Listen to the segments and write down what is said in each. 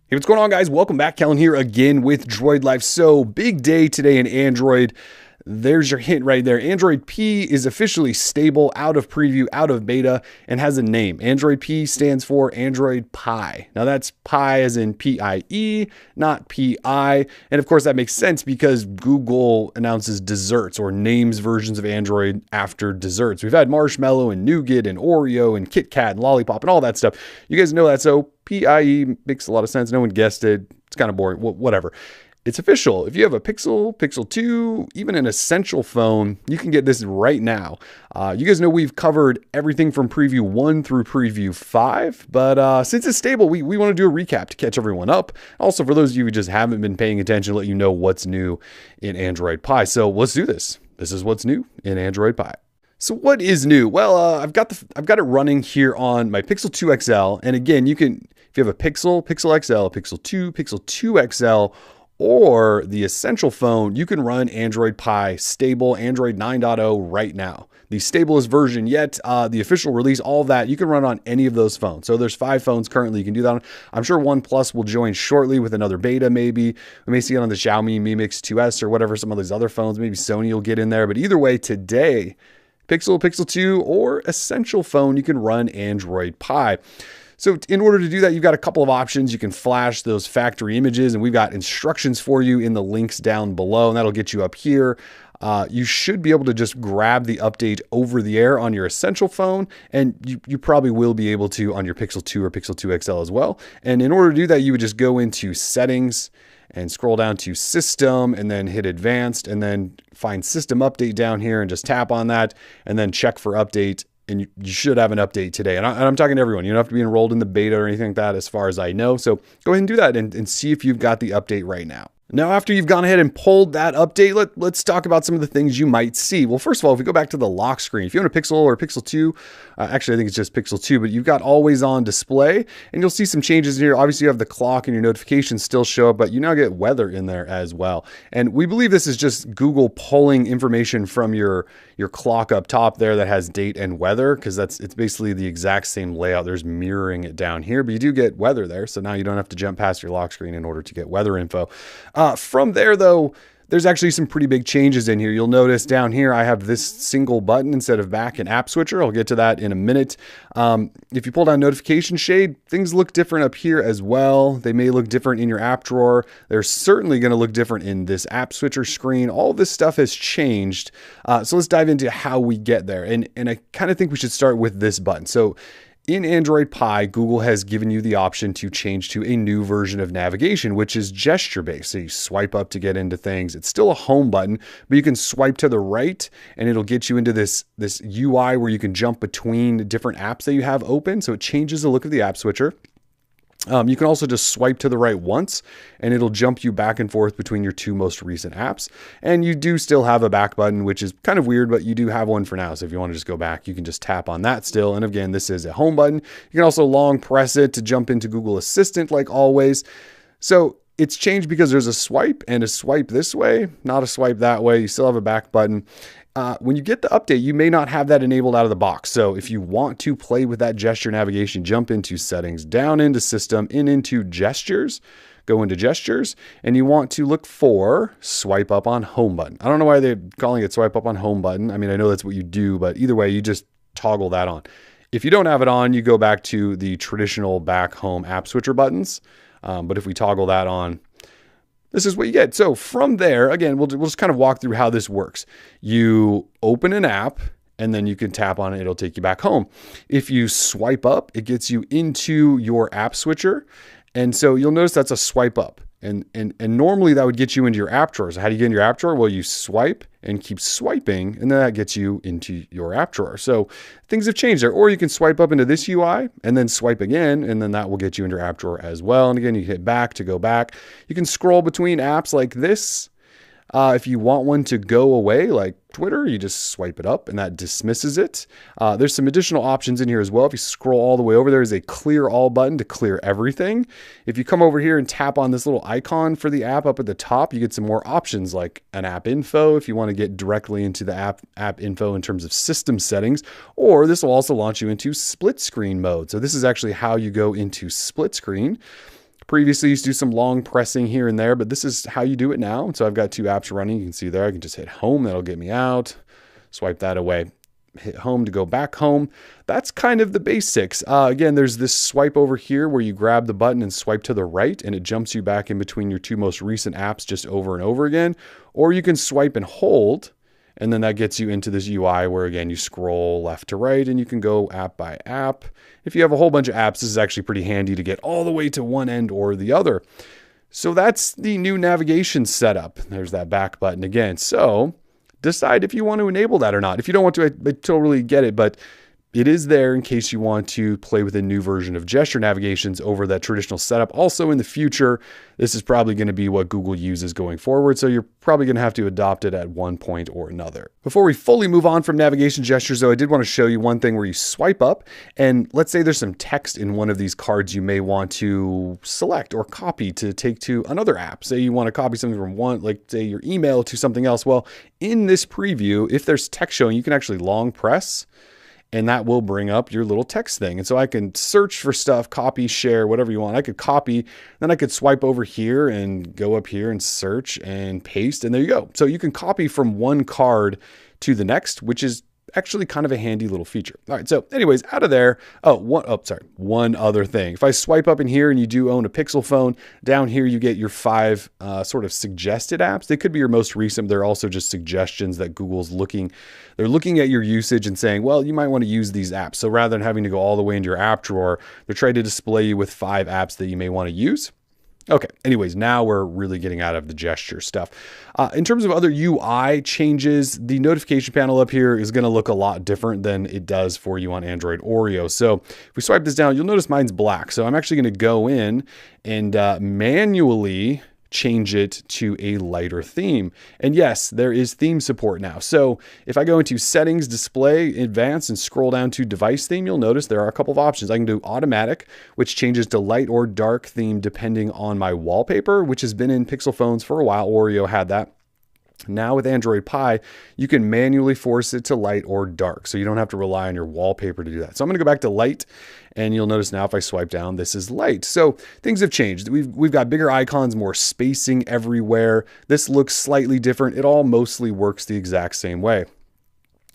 Hey, what's going on, guys? Welcome back. Kellen here again with Droid Life. So, big day today in Android. There's your hint right there. Android P is officially stable, out of preview, out of beta, and has a name. Android P stands for Android Pie. Now, that's Pie as in P-I-E, not P-I. And of course, that makes sense because Google announces desserts or names versions of Android after desserts. We've had Marshmallow and Nougat and Oreo and Kit Kat and Lollipop and all that stuff. You guys know that, so P-I-E makes a lot of sense. No one guessed it. It's kind of boring. Whatever. It's official. If you have a Pixel, Pixel 2, even an Essential phone, you can get this right now. You guys know we've covered everything from Preview 1 through Preview 5, but since it's stable, we want to do a recap to catch everyone up. Also, for those of you who just haven't been paying attention, let you know what's new in Android Pie. So let's do this. This is what's new in Android Pie. So what is new? Well, I've got it running here on my Pixel 2 XL, and again, you can, if you have a Pixel, Pixel XL, Pixel 2, Pixel 2 XL, or the Essential phone, you can run Android Pie stable, Android 9.0 right now. The stablest version yet, the official release, all of that, you can run on any of those phones. So there's 5 phones currently you can do that on. I'm sure OnePlus will join shortly with another beta maybe. We may see it on the Xiaomi Mi Mix 2S or whatever, some of these other phones. Maybe Sony will get in there. But either way, today, Pixel, Pixel 2, or Essential phone, you can run Android Pie. So in order to do that, you've got a couple of options. You can flash those factory images, and we've got instructions for you in the links down below, and that'll get you up here. You should be able to just grab the update over the air on your Essential phone, and you probably will be able to on your Pixel 2 or Pixel 2 XL as well. And in order to do that, you would just go into Settings and scroll down to System and then hit Advanced and then find System Update down here and just tap on that and then check for update. And you should have an update today. And I'm talking to everyone. You don't have to be enrolled in the beta or anything like that as far as I know. So go ahead and do that and see if you've got the update right now. Now, after you've gone ahead and pulled that update, let's talk about some of the things you might see. Well, first of all, if we go back to the lock screen, if you own a Pixel or a Pixel 2, actually, I think it's just Pixel 2, but you've got always on display, and you'll see some changes here. Obviously, you have the clock and your notifications still show up, but you now get weather in there as well. And we believe this is just Google pulling information from your clock up top there that has date and weather, because it's basically the exact same layout. There's mirroring it down here, but you do get weather there. So now you don't have to jump past your lock screen in order to get weather info. From there, though, there's actually some pretty big changes in here. You'll notice down here, I have this single button instead of back and app switcher. I'll get to that in a minute. If you pull down notification shade, things look different up here as well. They may look different in your app drawer. They're certainly going to look different in this app switcher screen. All this stuff has changed. So let's dive into how we get there. And I kind of think we should start with this button. So in Android Pie, Google has given you the option to change to a new version of navigation, which is gesture-based. So you swipe up to get into things. It's still a home button, but you can swipe to the right and it'll get you into this UI where you can jump between different apps that you have open. So it changes the look of the app switcher. You can also just swipe to the right once and it'll jump you back and forth between your 2 most recent apps. And you do still have a back button, which is kind of weird, but you do have one for now. So if you want to just go back, you can just tap on that still. And again, this is a home button. You can also long press it to jump into Google Assistant like always. So it's changed because there's a swipe and a swipe this way, not a swipe that way. You still have a back button. When you get the update, you may not have that enabled out of the box. So if you want to play with that gesture navigation, jump into Settings, down into System, into Gestures, go into Gestures, and you want to look for Swipe Up on Home button. I don't know why they're calling it Swipe Up on Home button. I mean, I know that's what you do, but either way, you just toggle that on. If you don't have it on, you go back to the traditional back home app switcher buttons. But if we toggle that on, this is what you get. So from there, again, we'll just kind of walk through how this works. You open an app and then you can tap on it. It'll take you back home. If you swipe up, it gets you into your app switcher. And so you'll notice that's a swipe up. And normally that would get you into your app drawer. So how do you get into your app drawer? Well, you swipe and keep swiping, and then that gets you into your app drawer. So things have changed there. Or you can swipe up into this UI and then swipe again, and then that will get you into your app drawer as well. And again, you hit back to go back. You can scroll between apps like this. If you want one to go away, like Twitter, you just swipe it up and that dismisses it. There's some additional options in here as well. If you scroll all the way over, there is a clear all button to clear everything. If you come over here and tap on this little icon for the app up at the top, you get some more options like an app info if you want to get directly into the app info in terms of system settings, or this will also launch you into split screen mode. So this is actually how you go into split screen. Previously, you used to do some long pressing here and there, but this is how you do it now. So I've got 2 apps running. You can see there, I can just hit home. That'll get me out. Swipe that away. Hit home to go back home. That's kind of the basics. Again, there's this swipe over here where you grab the button and swipe to the right, and it jumps you back in between your 2 most recent apps just over and over again. Or you can swipe and hold, and then that gets you into this UI where, again, you scroll left to right and you can go app by app. If you have a whole bunch of apps, this is actually pretty handy to get all the way to one end or the other. So that's the new navigation setup. There's that back button again. So decide if you want to enable that or not. If you don't want to, I totally get it, but it is there in case you want to play with a new version of gesture navigations over that traditional setup. Also in the future, this is probably going to be what Google uses going forward. So you're probably going to have to adopt it at one point or another. Before we fully move on from navigation gestures, though, I did want to show you one thing where you swipe up and let's say there's some text in one of these cards you may want to select or copy to take to another app. Say you want to copy something from one, like say your email to something else. Well, in this preview, if there's text showing, you can actually long press and that will bring up your little text thing. And so I can search for stuff, copy, share, whatever you want. I could copy, then I could swipe over here and go up here and search and paste, and there you go. So you can copy from one card to the next, which is actually kind of a handy little feature. All right, so anyways, out of there, one other thing. If I swipe up in here and you do own a Pixel phone, down here you get your 5 sort of suggested apps. They could be your most recent. They're also just suggestions that Google's looking. They're looking at your usage and saying, well, you might want to use these apps. So rather than having to go all the way into your app drawer, they're trying to display you with 5 apps that you may want to use. Okay, anyways, now we're really getting out of the gesture stuff. In terms of other UI changes, the notification panel up here is going to look a lot different than it does for you on Android Oreo. So if we swipe this down, you'll notice mine's black. So I'm actually going to go in and manually change it to a lighter theme. And yes, there is theme support now. So if I go into settings, display, advanced, and scroll down to device theme, you'll notice there are a couple of options. I can do automatic, which changes to light or dark theme depending on my wallpaper, which has been in Pixel phones for a while. Oreo had that. Now with Android Pie, you can manually force it to light or dark. So you don't have to rely on your wallpaper to do that. So I'm going to go back to light, and you'll notice now if I swipe down, this is light. So things have changed. We've got bigger icons, more spacing everywhere. This looks slightly different. It all mostly works the exact same way.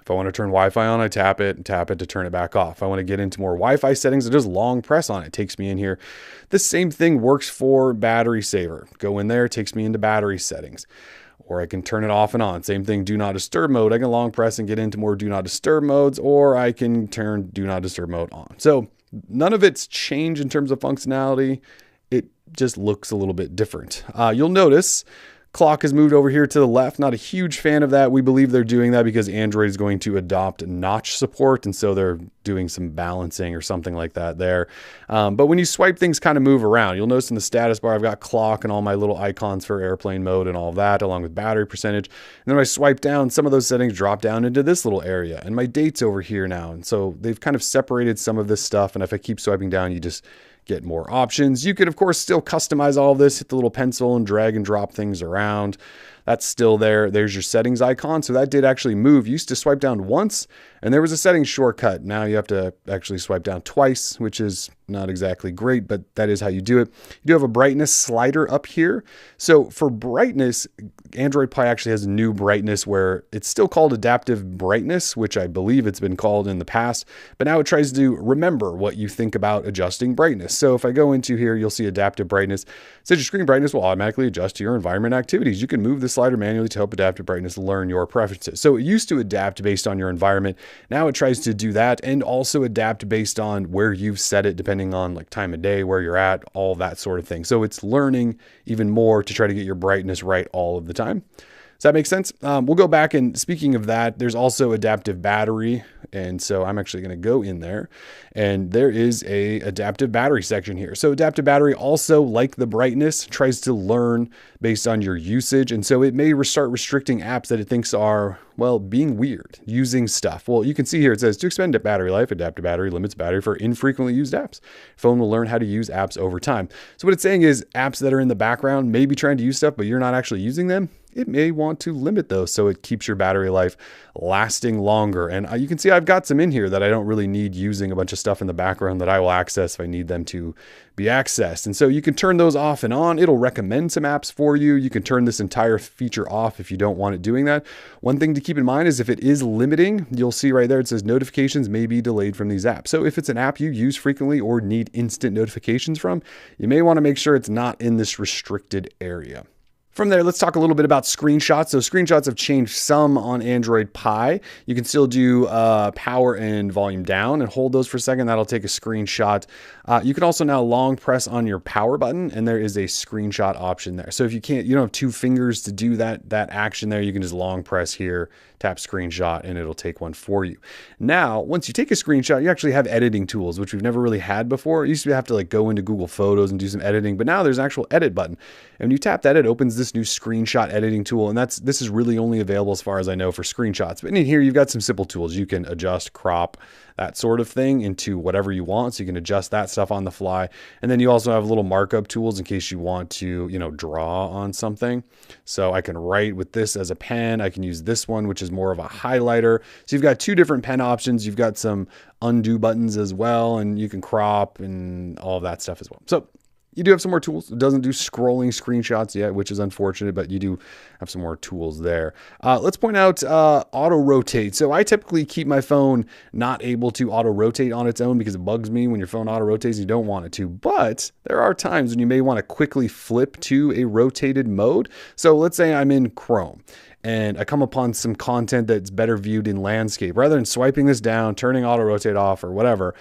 If I want to turn Wi-Fi on, I tap it to turn it back off. If I want to get into more Wi-Fi settings, I just long press on it. It takes me in here. The same thing works for battery saver. Go in there, it takes me into battery settings. Or I can turn it off and on. Same thing, do not disturb mode. I can long press and get into more do not disturb modes, or I can turn do not disturb mode on. So none of it's changed in terms of functionality. It just looks a little bit different. You'll notice clock has moved over here to the left. Not a huge fan of that. We believe they're doing that because Android is going to adopt notch support. And so they're doing some balancing or something like that there. But when you swipe, things kind of move around. You'll notice in the status bar, I've got clock and all my little icons for airplane mode and all of that, along with battery percentage. And then when I swipe down, some of those settings drop down into this little area. And my date's over here now. And so they've kind of separated some of this stuff. And if I keep swiping down, you just get more options. You could, of course, still customize all of this, hit the little pencil and drag and drop things around. That's still there. There's your settings icon. So that did actually move. You used to swipe down once and there was a settings shortcut. Now you have to actually swipe down twice, which is not exactly great, but that is how you do it. You do have a brightness slider up here. So for brightness, Android Pie actually has a new brightness where it's still called adaptive brightness, which I believe it's been called in the past, but now it tries to remember what you think about adjusting brightness. So if I go into here, you'll see adaptive brightness. It says your screen brightness will automatically adjust to your environment activities. You can move the slider manually to help adaptive brightness learn your preferences. So it used to adapt based on your environment. Now it tries to do that and also adapt based on where you've set it, depending on like time of day, where you're at, all that sort of thing. So it's learning even more to try to get your brightness right all of the time. Does that make sense? We'll go back, and speaking of that, there's also adaptive battery. And so I'm actually going to go in there, and there is a adaptive battery section here. So adaptive battery also, like the brightness, tries to learn based on your usage. And so it may start restricting apps that it thinks are, well, being weird, using stuff. Well, you can see here, it says to extend battery life, adaptive battery limits battery for infrequently used apps. Phone will learn how to use apps over time. So what it's saying is apps that are in the background may be trying to use stuff, but you're not actually using them. it may want to limit those so it keeps your battery life lasting longer. And you can see I've got some in here that I don't really need using a bunch of stuff in the background that I will access if I need them to be accessed. And so you can turn those off and on. It'll recommend some apps for you. You can turn this entire feature off if you don't want it doing that. One thing to keep in mind is if it is limiting, you'll see right there, it says notifications may be delayed from these apps. So if it's an app you use frequently or need instant notifications from, you may want to make sure it's not in this restricted area. From there, let's talk a little bit about screenshots. So screenshots have changed some on Android Pie. You can still do power and volume down and hold those for a second. That'll take a screenshot. You can also now long press on your power button and there is a screenshot option there. So if you don't have two fingers to do that action there, you can just long press here, tap screenshot, and it'll take one for you. Now, once you take a screenshot, you actually have editing tools, which we've never really had before. It used to have to like go into Google Photos and do some editing, but now there's an actual edit button. And when you tap that, it opens this new screenshot editing tool. And this is really only available as far as I know for screenshots. But in here, you've got some simple tools. You can adjust, crop, that sort of thing into whatever you want. So you can adjust that stuff on the fly. And then you also have little markup tools in case you want to, draw on something. So I can write with this as a pen. I can use this one, which is more of a highlighter. So you've got two different pen options. You've got some undo buttons as well, and you can crop and all of that stuff as well. So you do have some more tools. It doesn't do scrolling screenshots yet, which is unfortunate, but you do have some more tools there. Let's point out auto rotate. So I typically keep my phone not able to auto rotate on its own because it bugs me when your phone auto rotates. You don't want it to, but there are times when you may want to quickly flip to a rotated mode. So let's say I'm in Chrome and I come upon some content that's better viewed in landscape. Rather than swiping this down, turning auto rotate off or whatever,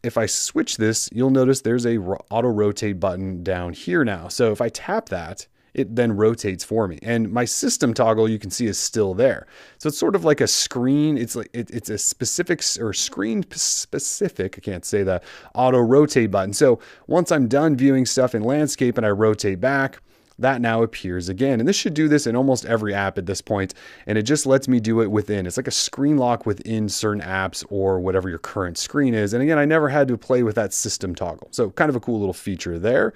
if I switch this, you'll notice there's a auto rotate button down here now. So if I tap that, it then rotates for me. And my system toggle, you can see, is still there. So it's sort of like a screen. It's like it's a specific or screen specific, I can't say that, auto rotate button. So once I'm done viewing stuff in landscape and I rotate back, that now appears again. And this should do this in almost every app at this point, and it just lets me do it within. It's like a screen lock within certain apps or whatever your current screen is. And again, I never had to play with that system toggle. So kind of a cool little feature there.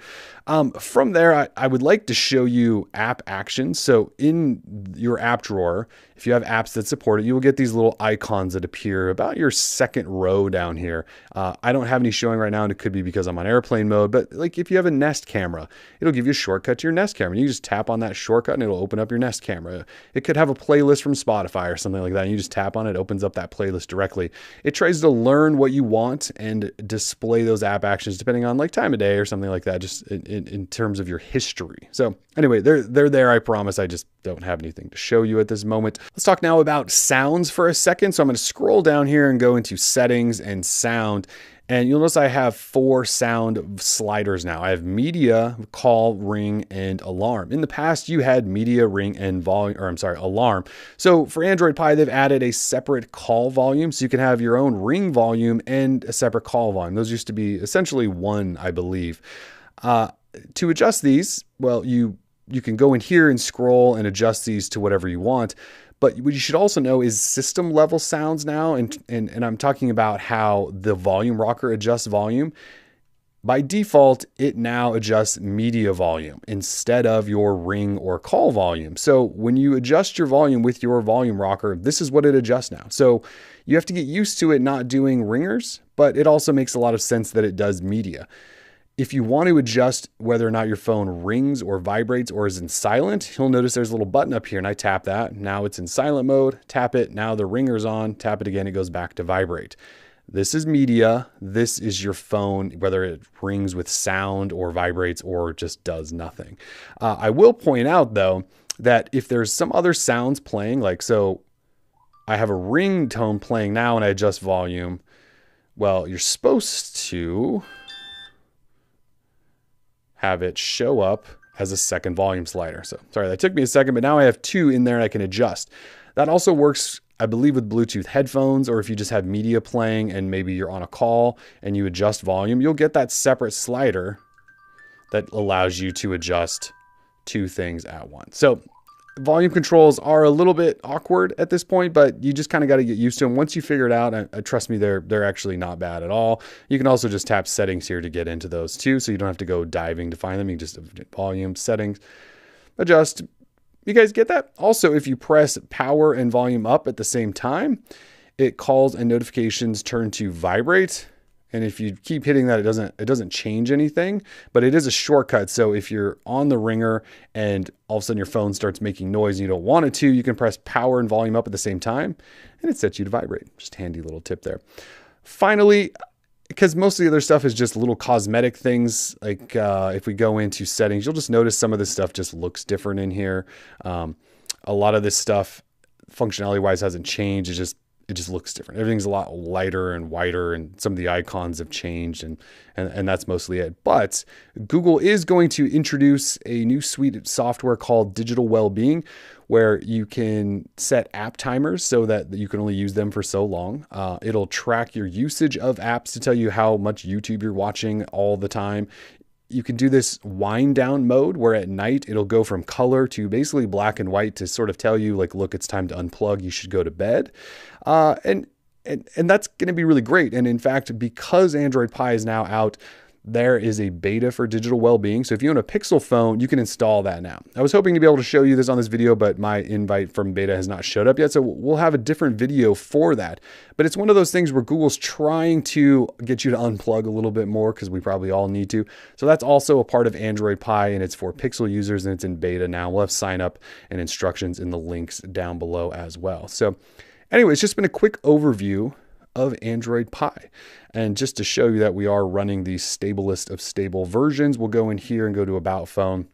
From there, I would like to show you app actions. So in your app drawer, if you have apps that support it, you will get these little icons that appear about your second row down here. I don't have any showing right now, and it could be because I'm on airplane mode, but like if you have a Nest camera, it'll give you a shortcut to your Nest camera. You just tap on that shortcut and it'll open up your Nest camera. It could have a playlist from Spotify or something like that. And you just tap on it, opens up that playlist directly. It tries to learn what you want and display those app actions depending on like time of day or something like that, just in terms of your history. So anyway, they're there. I promise. I just don't have anything to show you at this moment. Let's talk now about sounds for a second. So I'm going to scroll down here and go into settings and sound. And you'll notice I have 4 sound sliders now. I have media, call, ring, and alarm. In the past, you had media, ring, and alarm. So for Android Pie, they've added a separate call volume. So you can have your own ring volume and a separate call volume. Those used to be essentially one, I believe. To adjust these, well, you can go in here and scroll and adjust these to whatever you want. But what you should also know is system level sounds now, and I'm talking about how the volume rocker adjusts volume. By default, it now adjusts media volume instead of your ring or call volume. So when you adjust your volume with your volume rocker, this is what it adjusts now. So you have to get used to it not doing ringers, but it also makes a lot of sense that it does media. If you want to adjust whether or not your phone rings or vibrates or is in silent, you'll notice there's a little button up here and I tap that. Now it's in silent mode, tap it. Now the ringer's on, tap it again, it goes back to vibrate. This is media. This is your phone, whether it rings with sound or vibrates or just does nothing. I will point out though, that if there's some other sounds playing, like so I have a ringtone playing now and I adjust volume. Well, you're supposed to have it show up as a second volume slider. So sorry, that took me a second, but now I have 2 in there and I can adjust. That also works, I believe, with Bluetooth headphones, or if you just have media playing and maybe you're on a call and you adjust volume, you'll get that separate slider that allows you to adjust 2 things at once. So volume controls are a little bit awkward at this point, but you just kind of got to get used to them. Once you figure it out, trust me, they're actually not bad at all. You can also just tap settings here to get into those too, so you don't have to go diving to find them. You can just volume, settings, adjust, You guys get that? Also, if you press power and volume up at the same time, it calls and notifications turn to vibrate. And if you keep hitting that, it doesn't change anything, but it is a shortcut. So if you're on the ringer and all of a sudden your phone starts making noise and you don't want it to, you can press power and volume up at the same time and it sets you to vibrate. Just handy little tip there. Finally, because most of the other stuff is just little cosmetic things, like if we go into settings, you'll just notice some of this stuff just looks different in here. A lot of this stuff functionality wise hasn't changed. It just looks different. Everything's a lot lighter and whiter, and some of the icons have changed, and that's mostly it. But Google is going to introduce a new suite of software called Digital Wellbeing, where you can set app timers so that you can only use them for so long. It'll track your usage of apps to tell you how much YouTube you're watching all the time. You can do this wind down mode where at night it'll go from color to basically black and white to sort of tell you like, look, it's time to unplug. You should go to bed. And that's going to be really great. And in fact, because Android Pie is now out, there is a beta for Digital Wellbeing. So if you own a Pixel phone, you can install that now. I was hoping to be able to show you this on this video, but my invite from beta has not showed up yet. So we'll have a different video for that. But it's one of those things where Google's trying to get you to unplug a little bit more because we probably all need to. So that's also a part of Android Pie, and it's for Pixel users, and it's in beta now. We'll have sign up and instructions in the links down below as well. So anyway, it's just been a quick overview of Android Pie. And just to show you that we are running the stablest of stable versions, we'll go in here and go to About Phone,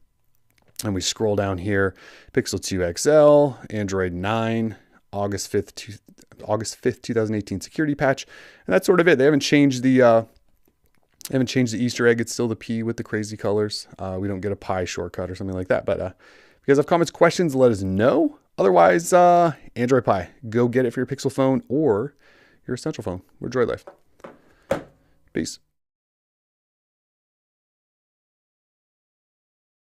and we scroll down here, Pixel 2 XL, Android 9, August 5th, 2018 security patch, and that's sort of it. They haven't changed the Easter egg. It's still the P with the crazy colors. We don't get a Pie shortcut or something like that. But if you guys have comments, questions, let us know. Otherwise, Android Pie, go get it for your Pixel phone or your Essential phone. We're Droid Life. Peace.